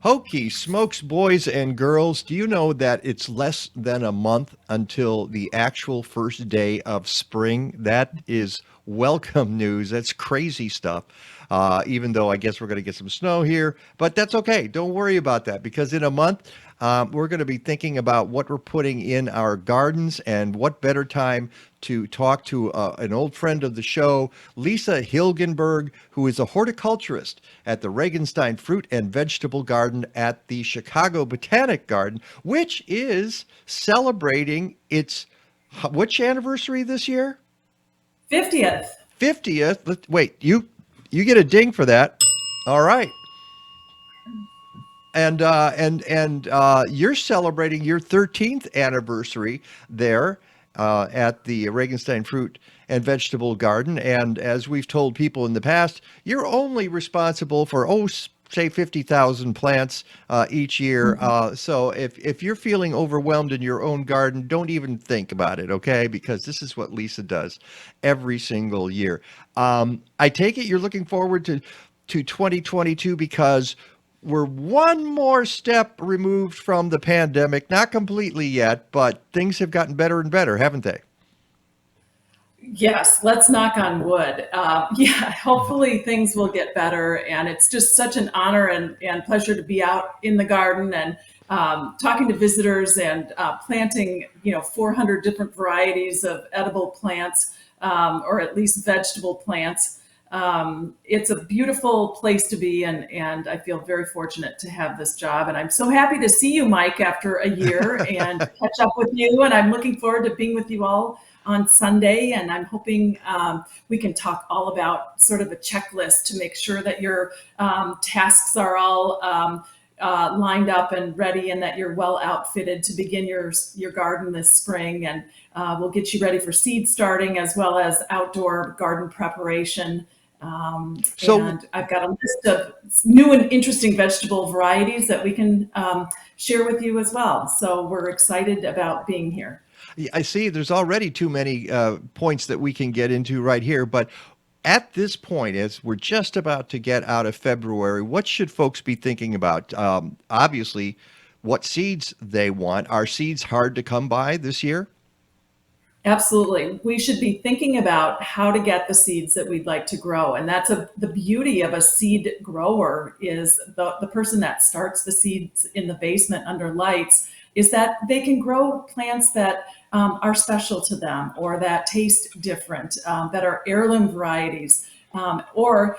Hokey smokes, boys and girls. Do you know that it's less than a month until the actual first day of spring? That is welcome news. That's crazy stuff. Even though I guess we're going to get some snow here, but that's okay. Don't worry about that because in a month, we're going to be thinking about what we're putting in our gardens and what better time to talk to an old friend of the show, Lisa Hilgenberg, who is a horticulturist at the Regenstein Fruit and Vegetable Garden at the Chicago Botanic Garden, which is celebrating its which anniversary this year? 50th. 50th. Wait, you get a ding for that. All right. And you're celebrating your 13th anniversary there at the Regenstein Fruit and Vegetable Garden. And as we've told people in the past, you're only responsible for say 50,000 plants each year. So if you're feeling overwhelmed in your own garden, don't even think about it, okay? Because this is what Lisa does every single year. I take it you're looking forward to 2022 because we're one more step removed from the pandemic. Not completely yet, but things have gotten better and better, haven't they? Yes, let's knock on wood. Yeah, hopefully things will get better. And it's just such an honor and pleasure to be out in the garden and talking to visitors and planting, 400 different varieties of edible plants, or at least vegetable plants. It's a beautiful place to be, and I feel very fortunate to have this job. And I'm so happy to see you, Mike, after a year and catch up with you. And I'm looking forward to being with you all on Sunday. And I'm hoping we can talk all about sort of a checklist to make sure that your tasks are all lined up and ready, and that you're well outfitted to begin your garden this spring. And we'll get you ready for seed starting as well as outdoor garden preparation. So And I've got a list of new and interesting vegetable varieties that we can share with you as well. So we're excited about being here. I see there's already too many points that we can get into right here, but at this point, as we're just about to get out of February, what should folks be thinking about? Obviously, what seeds they want. Are seeds hard to come by this year? Absolutely. We should be thinking about how to get the seeds that we'd like to grow. And that's the beauty of a seed grower is the person that starts the seeds in the basement under lights is that they can grow plants that are special to them or that taste different, that are heirloom varieties. Or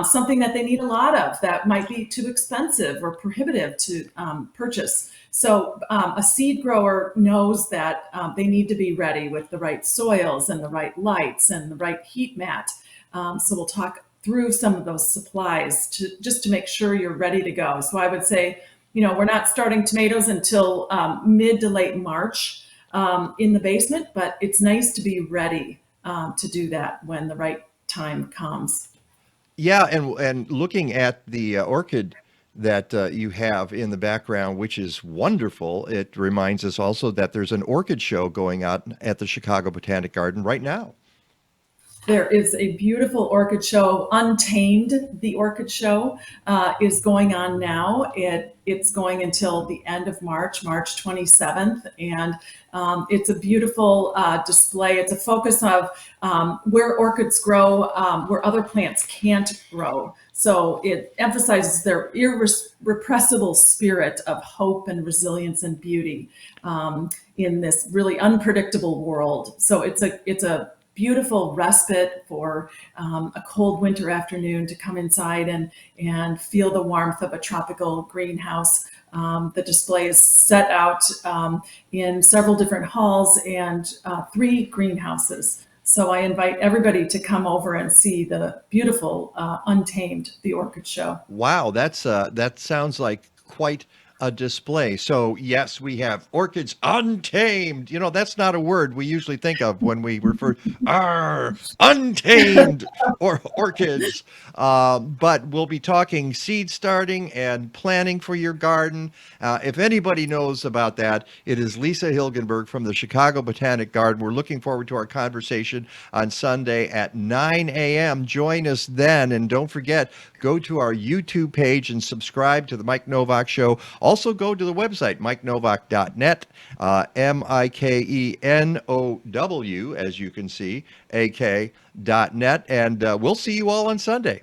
something that they need a lot of that might be too expensive or prohibitive to purchase. So a seed grower knows that they need to be ready with the right soils and the right lights and the right heat mat. So we'll talk through some of those supplies to just to make sure you're ready to go. So I would say, we're not starting tomatoes until mid to late March in the basement, but it's nice to be ready to do that when the right time comes. Yeah, and looking at the orchid that you have in the background, which is wonderful, it reminds us also that there's an orchid show going on at the Chicago Botanic Garden right now. There is a beautiful orchid show, Untamed. The orchid show is going on now. It's going until the end of March, March 27th, and it's a beautiful display. It's a focus of where orchids grow, where other plants can't grow. So it emphasizes their irrepressible spirit of hope and resilience and beauty in this really unpredictable world. So it's a beautiful respite for a cold winter afternoon to come inside and feel the warmth of a tropical greenhouse. The display is set out in several different halls and three greenhouses. So I invite everybody to come over and see the beautiful Untamed, the Orchid Show. Wow, that sounds like quite a display. So, yes, we have orchids untamed. That's not a word we usually think of when we refer, untamed or orchids. But we'll be talking seed starting and planning for your garden. If anybody knows about that, it is Lisa Hilgenberg from the Chicago Botanic Garden. We're looking forward to our conversation on Sunday at 9 a.m. Join us then. And don't forget, go to our YouTube page and subscribe to the Mike Nowak Show. Also, go to the website, mikenovak.net, Mikenow, as you can see, ak.net. And we'll see you all on Sunday.